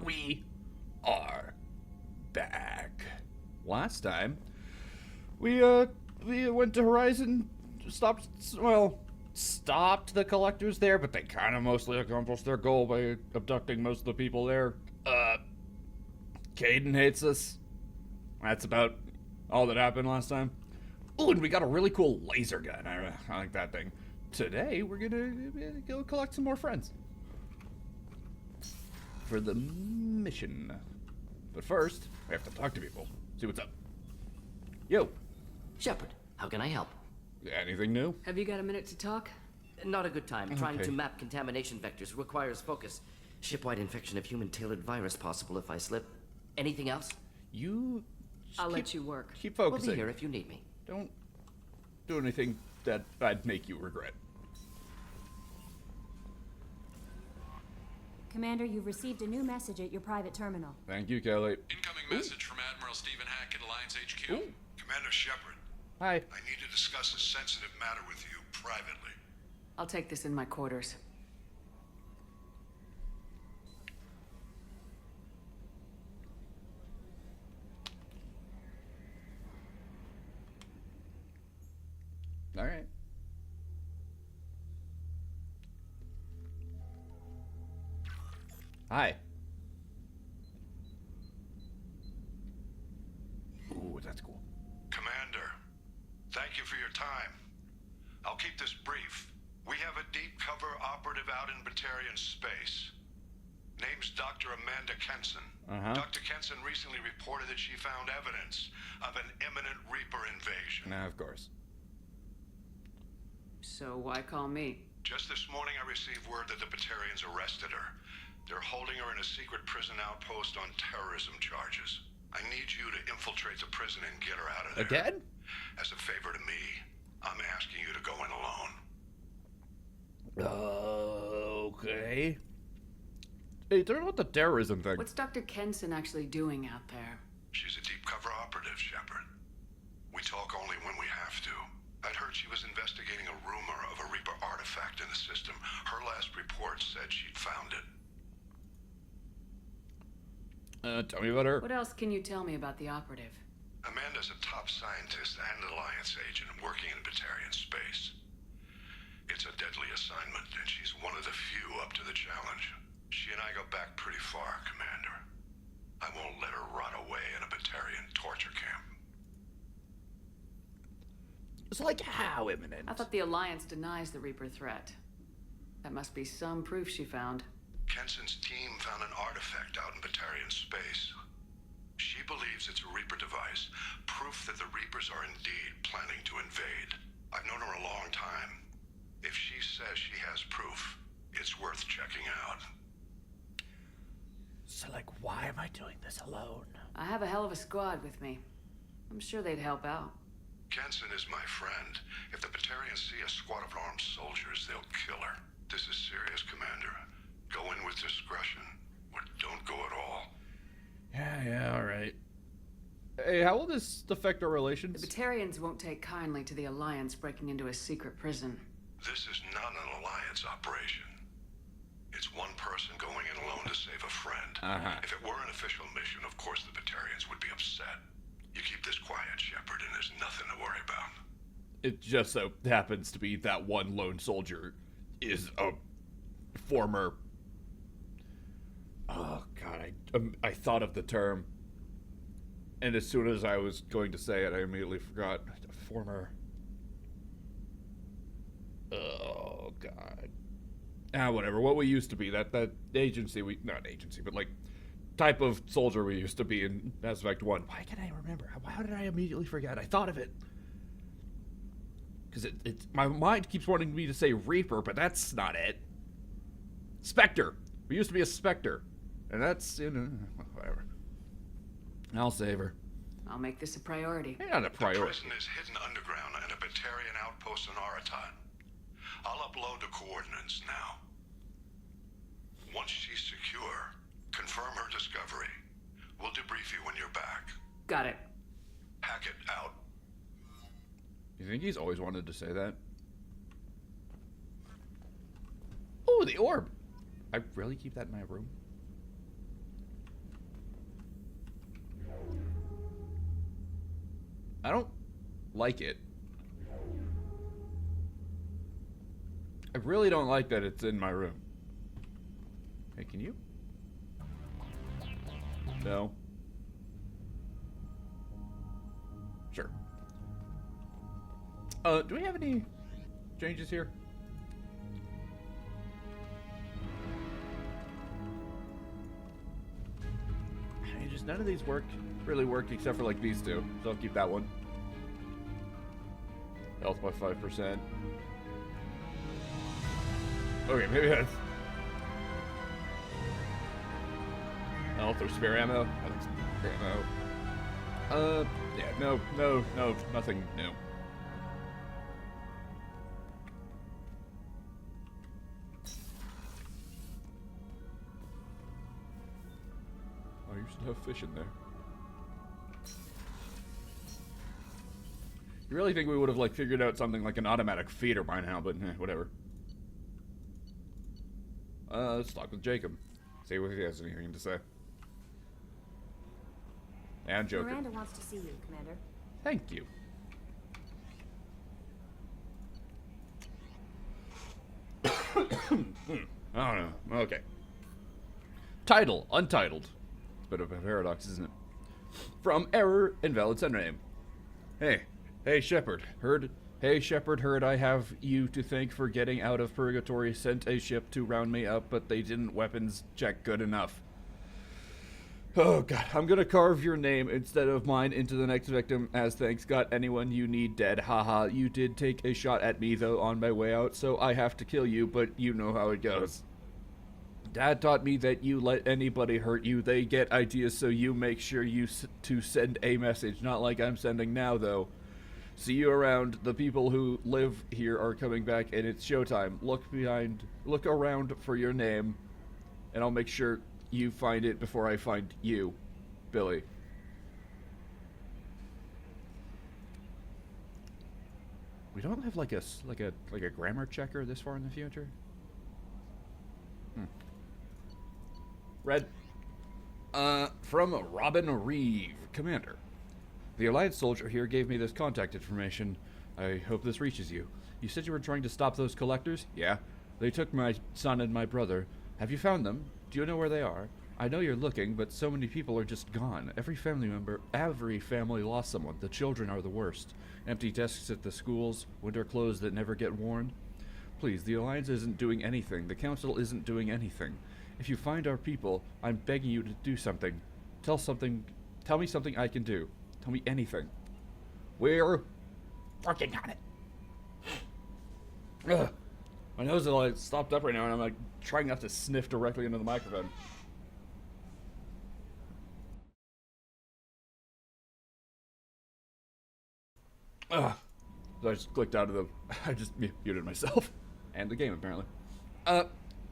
We are back. Last time, we went to Horizon, stopped the collectors there, but they kind of mostly accomplished their goal by abducting most of the people there. Caden hates us. That's about all that happened last time. Ooh, and we got a really cool laser gun. I like that thing. Today, we're gonna go collect some more friends for the mission. But first, we have to talk to people. See what's up. Yo. Shepard, how can I help? Anything new? Have you got a minute to talk? Not a good time. Trying Okay. to map contamination vectors requires focus. Shipwide infection of human-tailored virus possible if I slip. Anything else? You. I'll let you work. Keep We'll focusing. be here if you need me. Don't do anything that I'd make you regret. Commander, you've received a new message at your private terminal. Thank you, Kelly. Incoming message from Admiral Stephen Hackett, Alliance HQ. Ooh. Commander Shepard, Hi. I need to discuss a sensitive matter with you privately. I'll take this in my quarters. All right. Hi. Ooh, that's cool. Commander, thank you for your time. I'll keep this brief. We have a deep cover operative out in Batarian space. Name's Dr. Amanda Kenson. Dr. Kenson recently reported that she found evidence of an imminent Reaper invasion. Nah, of course. So why call me? Just this morning I received word that the Batarians arrested her. They're holding her in a secret prison outpost on terrorism charges. I need you to infiltrate the prison and get her out of there. Again? As a favor to me, I'm asking you to go in alone. Okay. Hey, tell me about the terrorism thing. What's Dr. Kenson actually doing out there? She's a deep cover operative, Shepard. We talk only when we have to. I'd heard she was investigating a rumor of a Reaper artifact in the system. Her last report said she'd found it. Tell me about her. What else can you tell me about the operative? Amanda's a top scientist and Alliance agent working in Batarian space. It's a deadly assignment, and she's one of the few up to the challenge. She and I go back pretty far, Commander. I won't let her rot away in a Batarian torture camp. It's like how imminent? I thought the Alliance denies the Reaper threat. That must be some proof she found. Kenson's team found an artifact out in Batarian space. She believes it's a Reaper device, proof that the Reapers are indeed planning to invade. I've known her a long time. If she says she has proof, it's worth checking out. So, like, why am I doing this alone? I have a hell of a squad with me. I'm sure they'd help out. Kenson is my friend. If the Batarians see a squad of armed soldiers, they'll kill her. This is serious, Commander. Go in with discretion, or don't go at all. Yeah, all right. Hey, how will this affect our The relations? Batarians won't take kindly to the Alliance breaking into a secret prison. This is not an Alliance operation. It's one person going in alone to save a friend. If it were an official mission, of course the Batarians would be upset. You keep this quiet, Shepard, and there's nothing to worry about. It just so happens to be that one lone soldier is a former... Oh, God, I thought of the term. And as soon as I was going to say it, I immediately forgot. Former... Oh, God. Whatever. What we used to be. That agency we... Not agency, but like... type of soldier we used to be in Mass Effect 1. Why can I remember? How did I immediately forget? I thought of it. Because it's my mind keeps wanting me to say Reaper, but that's not it. Spectre. We used to be a Spectre. And that's, whatever. I'll save her. I'll make this a priority. Not a The priority. prison is hidden underground in a Batarian outpost in Aratat. I'll upload the coordinates now. Once she's secure, confirm her discovery. We'll debrief you when you're back. Got it. Hackett out. You think he's always wanted to say that? Oh, the orb. I really keep that in my room? I don't like it. I really don't like that it's in my room. Hey, can you? No. Sure. Do we have any changes here? I mean, just none of these really work except for like these two. So I'll keep that one. Health by 5%. Okay, maybe that's health or spare ammo. I think spare ammo. Yeah, no, nothing new. Oh, you should have fish in there. You really think we would have like figured out something like an automatic feeder by now, but whatever. Let's talk with Jacob. See what he has anything to say. And Joker. Miranda wants to see you, Commander. Thank you. I don't know. Okay. Title, untitled. It's a bit of a paradox, isn't it? From Error, invalid sender name. Hey, Shepard. Heard I have you to thank for getting out of purgatory. Sent a ship to round me up, but they didn't weapons check good enough. Oh god, I'm gonna carve your name instead of mine into the next victim as thanks. Got anyone you need dead. Haha, you did take a shot at me though on my way out, so I have to kill you, but you know how it goes. Dad taught me that you let anybody hurt you, they get ideas, so you make sure to send a message. Not like I'm sending now though. See you around. The people who live here are coming back and it's showtime. Look around for your name and I'll make sure you find it before I find you, Billy. We don't have like a grammar checker this far in the future. Red. From Robin Reeve, Commander. The Alliance soldier here gave me this contact information. I hope this reaches you. You said you were trying to stop those collectors? Yeah. They took my son and my brother. Have you found them? Do you know where they are? I know you're looking, but so many people are just gone. Every family lost someone. The children are the worst. Empty desks at the schools, winter clothes that never get worn. Please, the Alliance isn't doing anything. The Council isn't doing anything. If you find our people, I'm begging you to do something. Tell me something I can do. Tell me anything. We're working on it. Ugh. My nose is like stopped up right now, and I'm like trying not to sniff directly into the microphone. Ugh. So I just clicked out of the. I just muted myself and the game apparently.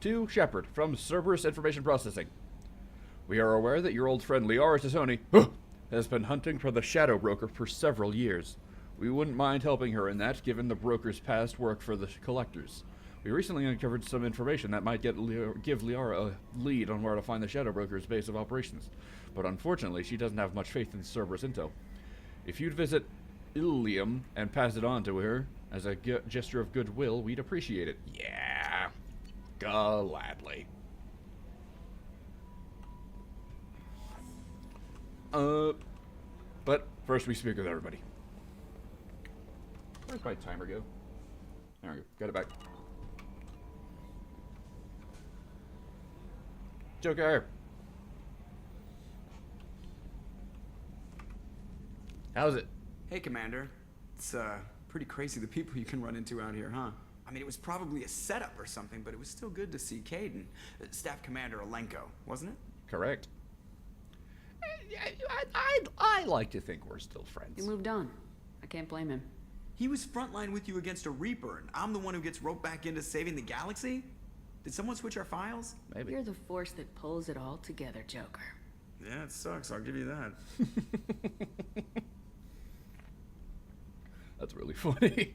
To Shepard from Cerberus Information Processing. We are aware that your old friend Liara Tassoni has been hunting for the Shadow Broker for several years. We wouldn't mind helping her in that, given the broker's past work for the Collectors. We recently uncovered some information that might give Liara a lead on where to find the Shadow Broker's base of operations. But unfortunately, she doesn't have much faith in Cerberus intel. If you'd visit Ilium and pass it on to her as a gesture of goodwill, we'd appreciate it. Yeah, gladly. But first we speak with everybody. Where's my timer go? There we go. Got it back. Joker. How's it? Hey, Commander. It's pretty crazy the people you can run into out here, huh? I mean, it was probably a setup or something, but it was still good to see Kaidan. Staff Commander Alenko, wasn't it? Correct. I like to think we're still friends. He moved on. I can't blame him. He was frontline with you against a Reaper, and I'm the one who gets roped back into saving the galaxy? Did someone switch our files? Maybe. You're the force that pulls it all together, Joker. Yeah, it sucks, I'll give you that. That's really funny.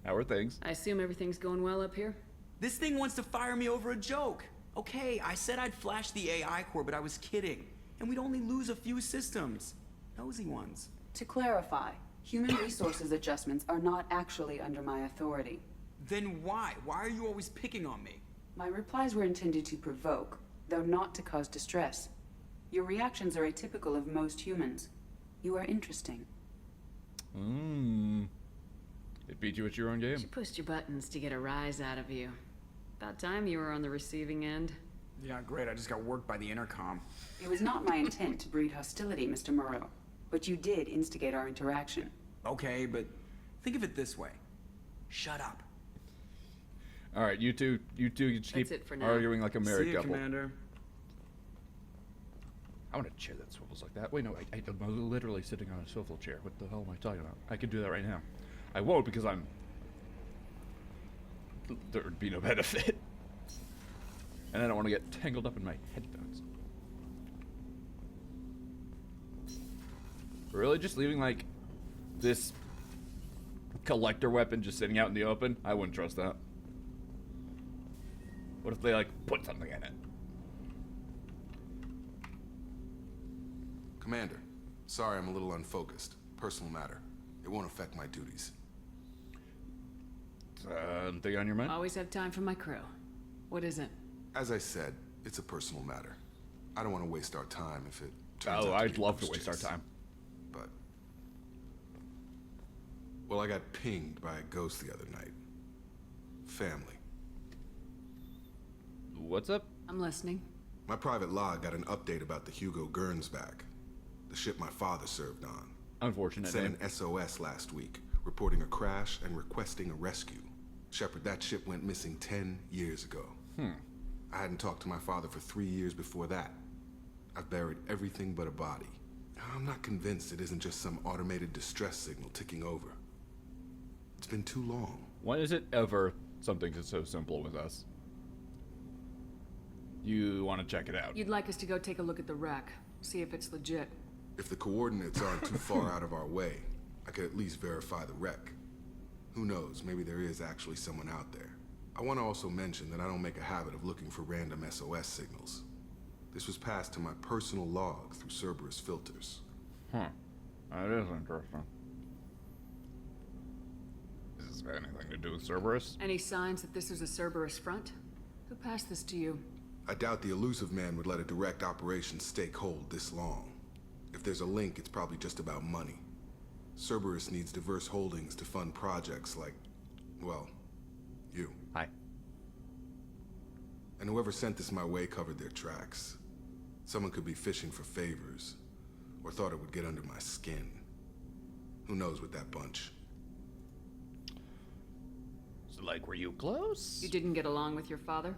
How are things? I assume everything's going well up here? This thing wants to fire me over a joke. Okay, I said I'd flash the AI core, but I was kidding. And we'd only lose a few systems. Nosy ones. To clarify, human resources adjustments are not actually under my authority. Then why? Why are you always picking on me? My replies were intended to provoke, though not to cause distress. Your reactions are atypical of most humans. You are interesting. It beat you at your own game. She pushed your buttons to get a rise out of you. About time you were on the receiving end. Yeah, great. I just got worked by the intercom. It was not my intent to breed hostility, Mr. Moreau, but you did instigate our interaction. Okay, but think of it this way. Shut up. All right, you two just keep That's it for now. arguing like a married See you, couple. Commander. I want a chair that swivels like that. Wait, no, I'm literally sitting on a swivel chair. What the hell am I talking about? I could do that right now. I won't because there would be no benefit. And I don't want to get tangled up in my headphones. Really? Just leaving, like, this collector weapon just sitting out in the open? I wouldn't trust that. What if they, like, put something in it? Commander, sorry I'm a little unfocused. Personal matter. It won't affect my duties. Thing on your mind? Always have time for my crew. What is it? As I said, it's a personal matter. I don't want to waste our time if it turns Oh, out I'd be a love to goose waste our chase. time. But... well, I got pinged by a ghost the other night. Family. What's up? I'm listening. My private log got an update about the Hugo Gernsback, the ship my father served on. Unfortunate Sent name. an SOS last week, reporting a crash and requesting a rescue. Shepard, that ship went missing 10 years ago. I hadn't talked to my father for 3 years before that. I've buried everything but a body. I'm not convinced it isn't just some automated distress signal ticking over. It's been too long. When is it ever something that's so simple with us? You want to check it out? You'd like us to go take a look at the wreck, see if it's legit. If the coordinates aren't too far out of our way, I could at least verify the wreck. Who knows, maybe there is actually someone out there. I want to also mention that I don't make a habit of looking for random SOS signals. This was passed to my personal log through Cerberus filters. Huh. That is interesting. Does this have anything to do with Cerberus? Any signs that this is a Cerberus front? Who passed this to you? I doubt the elusive man would let a direct operation stake hold this long. If there's a link, it's probably just about money. Cerberus needs diverse holdings to fund projects like, well, you. Hi. And whoever sent this my way covered their tracks. Someone could be fishing for favors, or thought it would get under my skin. Who knows with that bunch? So, like, were you close? You didn't get along with your father?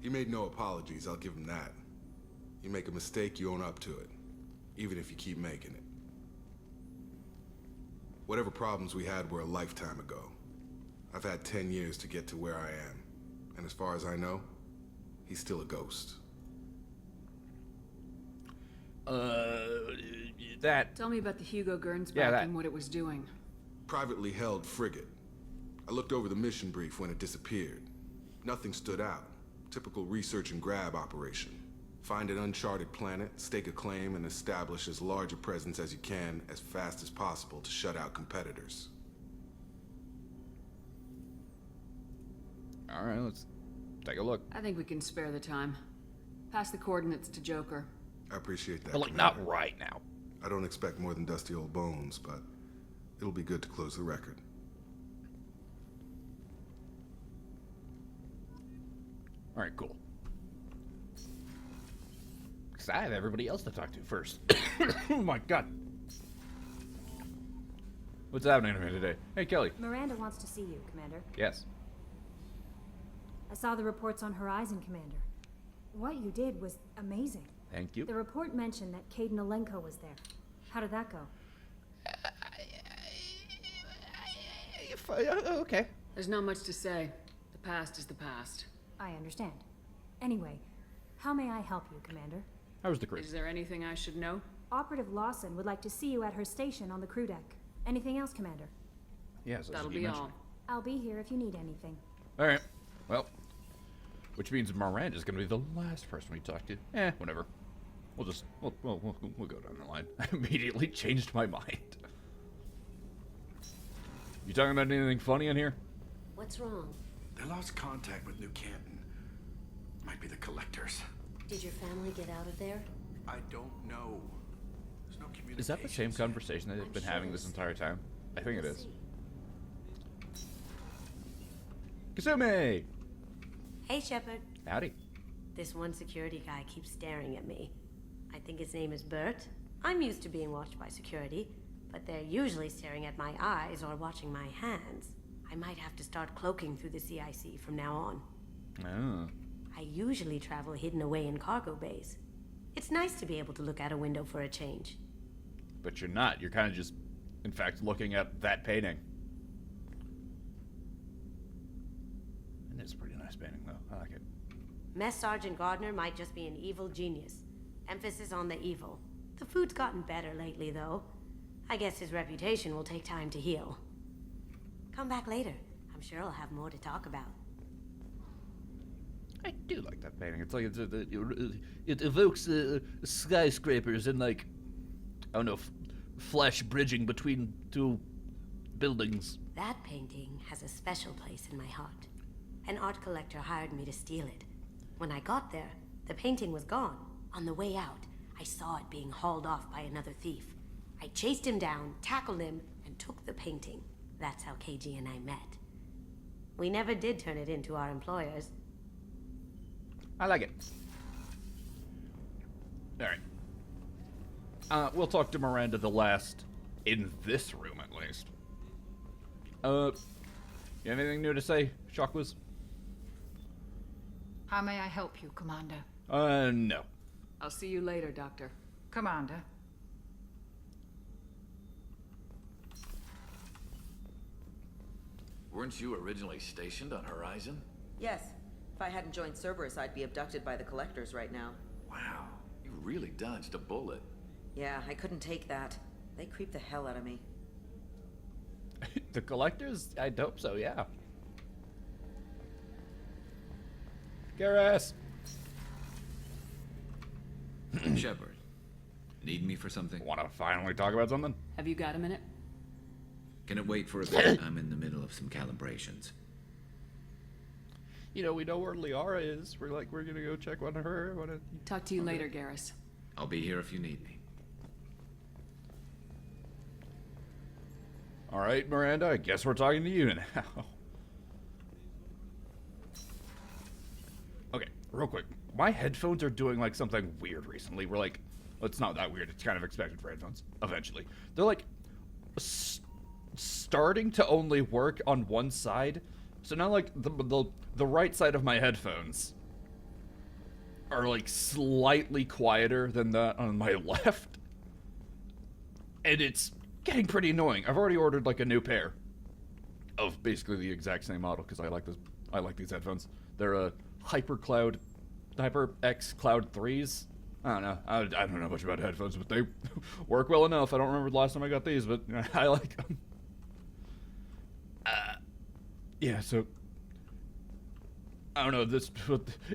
He made no apologies, I'll give him that. You make a mistake, you own up to it. Even if you keep making it. Whatever problems we had were a lifetime ago. I've had 10 years to get to where I am. And as far as I know, he's still a ghost. That. Tell me about the Hugo Gernsback Yeah, that. and what it was doing. Privately held frigate. I looked over the mission brief when it disappeared. Nothing stood out. Typical research and grab operation. Find an uncharted planet, stake a claim, and establish as large a presence as you can as fast as possible to shut out competitors. Alright, let's take a look. I think we can spare the time. Pass the coordinates to Joker. I appreciate that. But, like, Commander. not right now. I don't expect more than dusty old bones, but it'll be good to close the record. Alright, cool. Because I have everybody else to talk to first. Oh my god. What's happening to me today? Hey, Kelly. Miranda wants to see you, Commander. Yes. I saw the reports on Horizon, Commander. What you did was amazing. Thank you. The report mentioned that Caden Alenko was there. How did that go? Okay. There's not much to say. The past is the past. I understand. Anyway, how may I help you, Commander? How was the cruise? Is there anything I should know? Operative Lawson would like to see you at her station on the crew deck. Anything else, Commander? Yes, That'll be all. I'll be here if you need anything. Alright. Well, which means Miranda's gonna be the last person we talk to. Whatever. We'll go down the line. I immediately changed my mind. You talking about anything funny in here? What's wrong? They lost contact with New Canton. Might be the collectors. Did your family get out of there? I don't know. There's no communication. Is that the same conversation that they've been having this entire time? I think it is. Kasumi! Hey, Shepard. Howdy. This one security guy keeps staring at me. I think his name is Bert. I'm used to being watched by security, but they're usually staring at my eyes or watching my hands. I might have to start cloaking through the CIC from now on. Oh. I usually travel hidden away in cargo bays. It's nice to be able to look out a window for a change. But you're not. You're kind of just, in fact, looking at that painting. And it's a pretty nice painting, though. I like it. Mess Sergeant Gardner might just be an evil genius. Emphasis on the evil. The food's gotten better lately, though. I guess his reputation will take time to heal. Come back later. I'm sure I'll have more to talk about. I do like that painting. It's like it evokes skyscrapers and like, I don't know, flesh bridging between two buildings. That painting has a special place in my heart. An art collector hired me to steal it. When I got there, the painting was gone. On the way out, I saw it being hauled off by another thief. I chased him down, tackled him, and took the painting. That's how KG and I met. We never did turn it into our employers. I like it. Alright. We'll talk to Miranda the last in this room, at least. You have anything new to say, Shockwiz? How may I help you, Commander? No. I'll see you later, Doctor. Commander. Weren't you originally stationed on Horizon? Yes. If I hadn't joined Cerberus, I'd be abducted by the Collectors right now. Wow, you really dodged a bullet. Yeah, I couldn't take that. They creep the hell out of me. The Collectors? I'd hope so, yeah. Garrus! Shepard, need me for something? Want to finally talk about something? Have you got a minute? Can it wait for a bit? I'm in the middle of some calibrations. You know, we know where Liara is. We're gonna go check on her. Talk to you later, Garrus. I'll be here if you need me. All right, Miranda, I guess we're talking to you now. Okay, real quick. My headphones are doing like something weird recently. We're like, well, it's not that weird. It's kind of expected for headphones. Eventually, they're like starting to only work on one side. So now, like the right side of my headphones are like slightly quieter than that on my left, and it's getting pretty annoying. I've already ordered like a new pair of basically the exact same model because I like this. I like these headphones. They're a HyperX Cloud 3s. I don't know. I don't know much about headphones, but they work well enough. I don't remember the last time I got these, but I like them. Yeah, so I don't know. This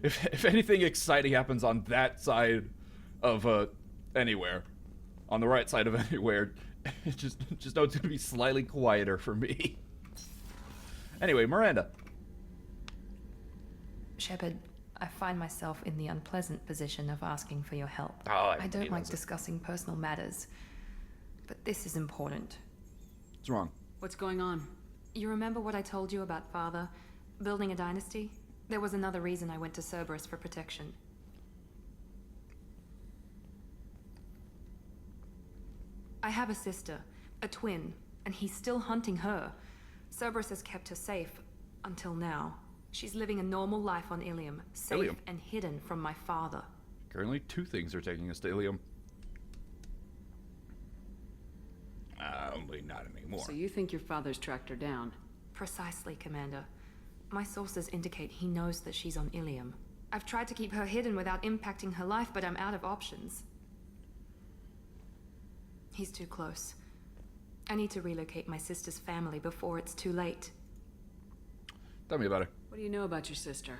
if anything exciting happens on that side of anywhere, on the right side of anywhere, just know it's gonna be slightly quieter for me. Anyway, Miranda. Shepard, I find myself in the unpleasant position of asking for your help. Oh, I don't like discussing personal matters, but this is important. What's wrong? What's going on? You remember what I told you about Father? Building a dynasty? There was another reason I went to Cerberus for protection. I have a sister, a twin, and he's still hunting her. Cerberus has kept her safe, until now. She's living a normal life on Ilium, safe Ilium. and hidden from my father. Currently, 2 things are taking us to Ilium. Only not anymore. So you think your father's tracked her down? Precisely, Commander. My sources indicate he knows that she's on Ilium. I've tried to keep her hidden without impacting her life, but I'm out of options. He's too close. I need to relocate my sister's family before it's too late. Tell me about her. What do you know about your sister?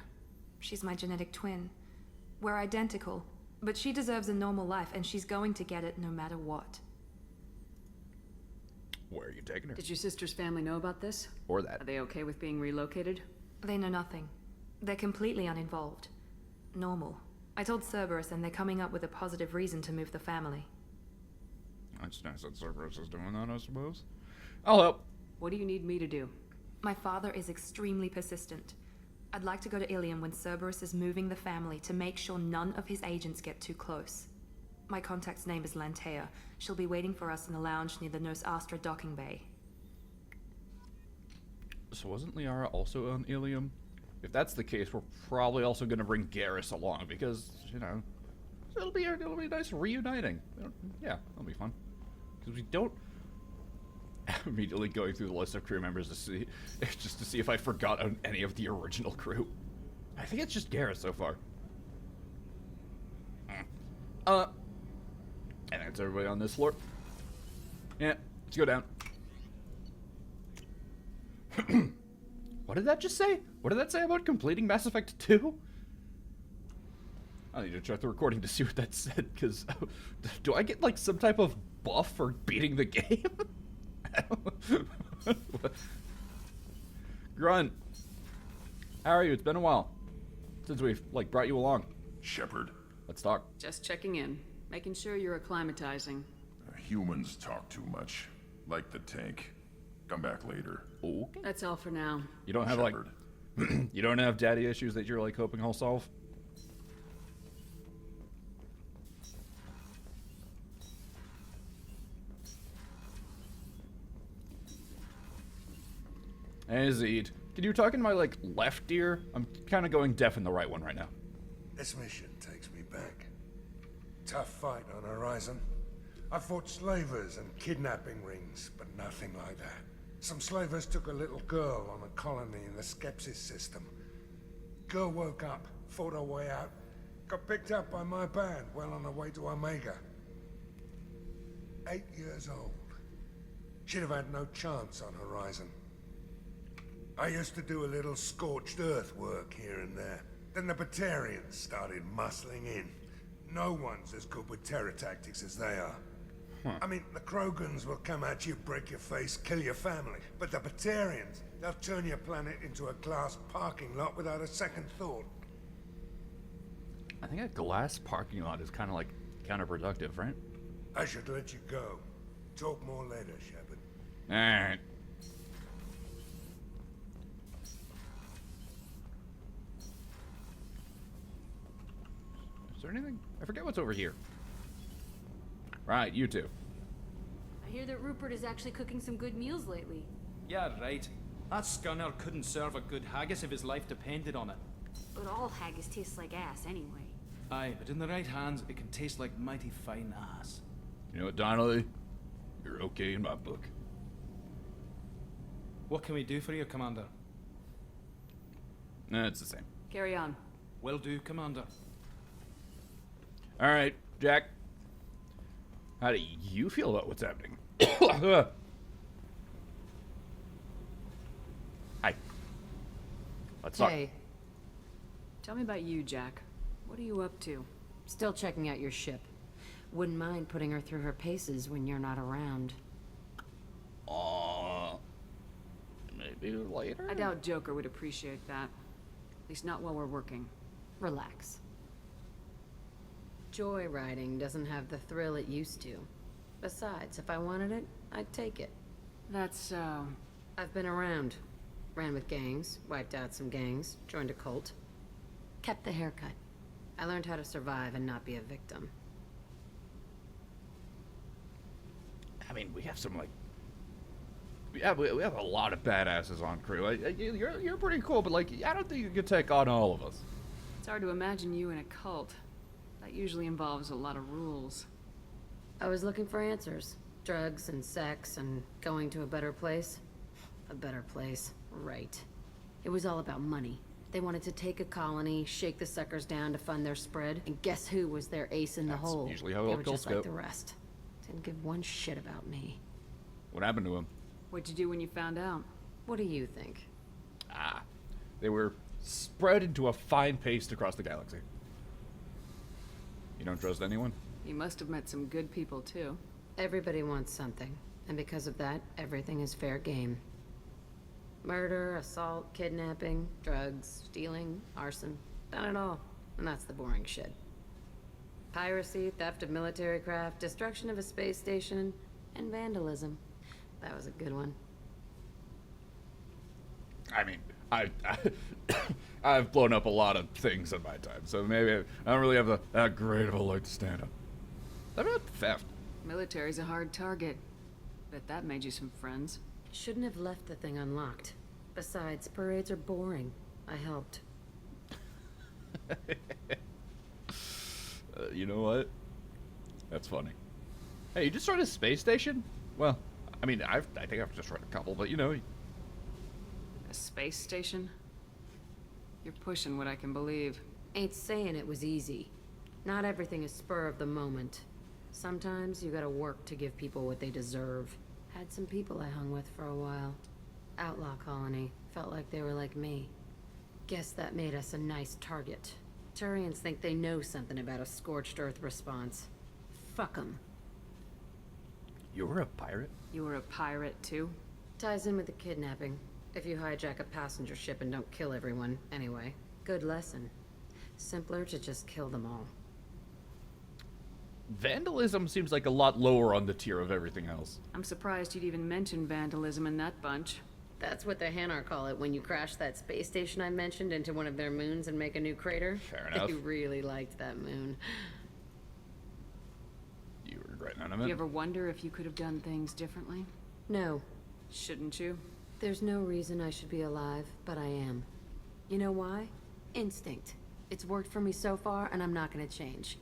She's my genetic twin. We're identical, But she deserves a normal life, and she's going to get it no matter what. Where are you taking her? Did your sister's family know about this? Or that? Are they okay with being relocated? They know nothing. They're completely uninvolved. Normal. I told Cerberus, and they're coming up with a positive reason to move the family. It's nice that Cerberus is doing that, I suppose. I'll help. What do you need me to do? My father is extremely persistent. I'd like to go to Ilium when Cerberus is moving the family to make sure none of his agents get too close. My contact's name is Lantea. She'll be waiting for us in the lounge near the Nos Astra docking bay. So wasn't Liara also on Ilium? If that's the case, we're probably also going to bring Garrus along because, you know, it'll be a nice reuniting. Yeah, that'll be fun. Because we don't immediately going through the list of crew members to see, just to see if I forgot on any of the original crew. I think it's just Garrus so far. And that's everybody on this floor. Yeah, let's go down. What did that just say? What did that say about completing Mass Effect 2? I need to check the recording to see what that said, because do I get like some type of buff for beating the game? Grunt, how are you? It's been a while since we've like brought you along. Shepard. Let's talk. Just checking in, making sure you're acclimatizing. Humans talk too much, like the tank. Come back later. Okay. That's all for now. You don't have Shepard. like, you don't have daddy issues that you're like hoping I'll solve. Hey, Zed. Can you talk in my, like, left ear? I'm kind of going deaf in the right one right now. This mission takes me back. Tough fight on Horizon. I fought slavers and kidnapping rings, but nothing like that. Some slavers took a little girl on a colony in the Skepsis system. Girl woke up, fought her way out, got picked up by my band well on her way to Omega. 8 years old. She'd have had no chance on Horizon. I used to do a little scorched earth work here and there. Then the Batarians started muscling in. No one's as good with terror tactics as they are. I mean, the Krogans will come at you, break your face, kill your family. But the Batarians, they'll turn your planet into a glass parking lot without a second thought. I think a glass parking lot is kind of like counterproductive, right? I should let you go. Talk more later, Shepard. Alright. Is there anything? I forget what's over here. Right, you two. I hear that Rupert is actually cooking some good meals lately. Yeah, right. That scunner couldn't serve a good haggis if his life depended on it. But all haggis tastes like ass anyway. Aye, but in the right hands, it can taste like mighty fine ass. You know what, Donnelly? You're okay in my book. What can we do for you, Commander? Nah, it's the same. Carry on. Will do, Commander. Alright, Jack. How do you feel about what's happening? Hi. Let's talk. Hey. Tell me about you, Jack. What are you up to? Still checking out your ship. Wouldn't mind putting her through her paces when you're not around. Maybe later? I doubt Joker would appreciate that. At least not while we're working. Relax. Joyriding doesn't have the thrill it used to. Besides, if I wanted it, I'd take it. That's, I've been around. Ran with gangs, wiped out some gangs, joined a cult. Kept the haircut. I learned how to survive and not be a victim. I mean, we have some, like... we have a lot of badasses on crew. You're pretty cool, but, like, I don't think you could take on all of us. It's hard to imagine you in a cult. That usually involves a lot of rules. I was looking for answers. Drugs and sex and going to a better place. A better place, right. It was all about money. They wanted to take a colony, shake the suckers down to fund their spread, and guess who was their ace in the hole? Usually how they all were cults just like go. the rest. Didn't give one shit about me. What happened to him? What'd you do when you found out? What do you think? They were spread into a fine paste across the galaxy. You don't trust anyone? You must have met some good people, too. Everybody wants something, and because of that, everything is fair game. Murder, assault, kidnapping, drugs, stealing, arson. Done it all. And that's the boring shit. Piracy, theft of military craft, destruction of a space station, and vandalism. That was a good one. I mean, I've blown up a lot of things in my time, so maybe I don't really have that great of a leg to stand up. How about theft? Military's a hard target. Bet that made you some friends. Shouldn't have left the thing unlocked. Besides, parades are boring. I helped. You know what? That's funny. Hey, you just started a space station? Well, I mean, I think I've just read a couple, but you know. A space station? You're pushing what I can believe. Ain't saying it was easy. Not everything is spur of the moment. Sometimes you gotta work to give people what they deserve. Had some people I hung with for a while. Outlaw colony. Felt like they were like me. Guess that made us a nice target. Turians think they know something about a scorched earth response. Fuck 'em. You were a pirate? You were a pirate, too? Ties in with the kidnapping. If you hijack a passenger ship and don't kill everyone, anyway. Good lesson. Simpler to just kill them all. Vandalism seems like a lot lower on the tier of everything else. I'm surprised you'd even mention vandalism in that bunch. That's what the Hanar call it when you crash that space station I mentioned into one of their moons and make a new crater. Fair enough. They really liked that moon. You regret none of it? Do you ever wonder if you could have done things differently? No. Shouldn't you? There's no reason I should be alive, but I am. You know why? Instinct. It's worked for me so far, and I'm not gonna change.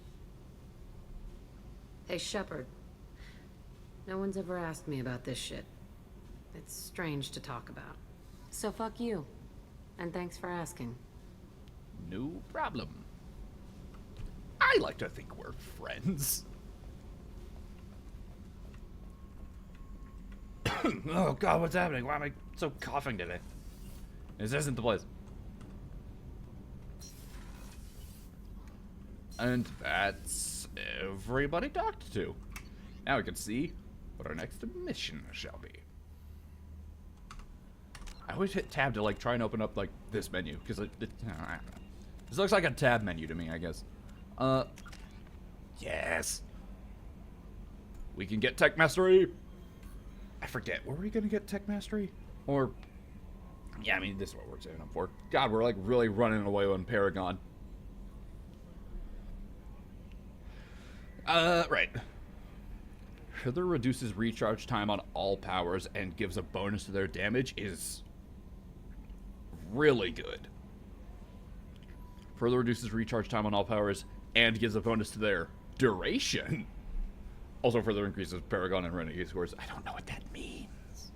Hey, Shepard. No one's ever asked me about this shit. It's strange to talk about. So fuck you. And thanks for asking. No problem. I like to think we're friends. Oh god, what's happening? Why am I so coughing today? This isn't the place. And that's everybody talked to. Now we can see what our next mission shall be. I always hit tab to like try and open up like this menu because I don't know. This looks like a tab menu to me, I guess. Yes. We can get tech mastery. I forget. Were we gonna get tech mastery? Or yeah, I mean this is what we're saving up for. God, we're like really running away on Paragon. Right. Further reduces recharge time on all powers and gives a bonus to their damage is really good. Further reduces recharge time on all powers and gives a bonus to their duration. Also further increases Paragon and Renegade scores. I don't know what that means.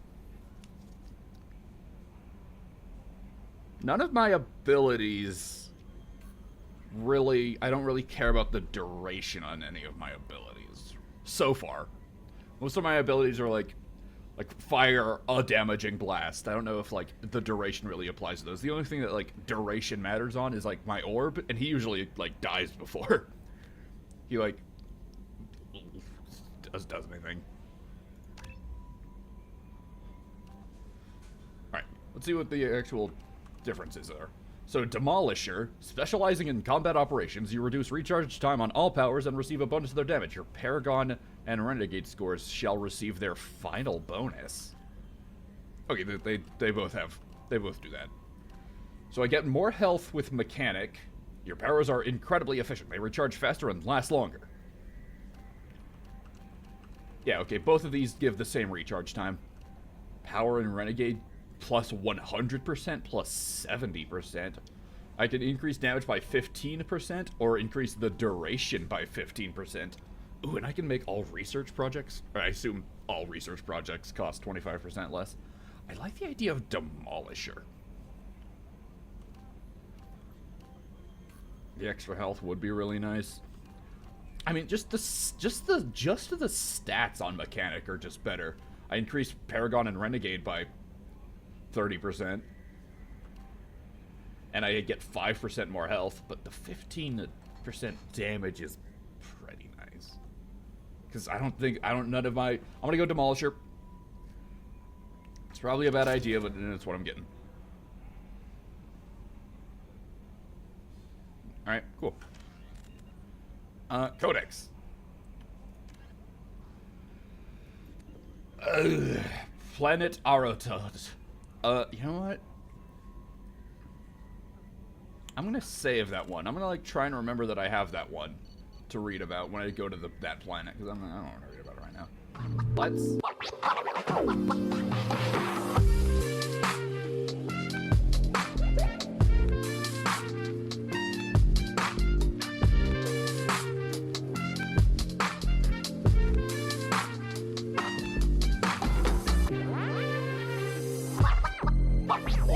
None of my abilities really... I don't really care about the duration on any of my abilities. So far. Most of my abilities are like fire a damaging blast. I don't know if like the duration really applies to those. The only thing that like duration matters on is like my orb, and he usually like dies before he like does anything. Alright, let's see what the actual differences are. So Demolisher, specializing in combat operations, you reduce recharge time on all powers and receive a bonus to their damage. Your Paragon and Renegade scores shall receive their final bonus. Okay, they both do that. So I get more health with Mechanic. Your powers are incredibly efficient. They recharge faster and last longer. Yeah, okay, both of these give the same recharge time. Power and Renegade plus 100% plus 70%. I can increase damage by 15% or increase the duration by 15%. Ooh, and I can make all research projects, or I assume all research projects cost 25% less. I like the idea of Demolisher. The extra health would be really nice. I mean, just the stats on Mechanic are just better. I increased Paragon and Renegade by 30%. And I get 5% more health, but the 15% damage is Because I'm gonna go Demolisher. It's probably a bad idea, but it's what I'm getting. Alright, cool. Codex. Planet Arotod. You know what? I'm gonna save that one. I'm gonna like try and remember that I have that one to read about when I go to that planet, because I don't want to read about it right now. Let's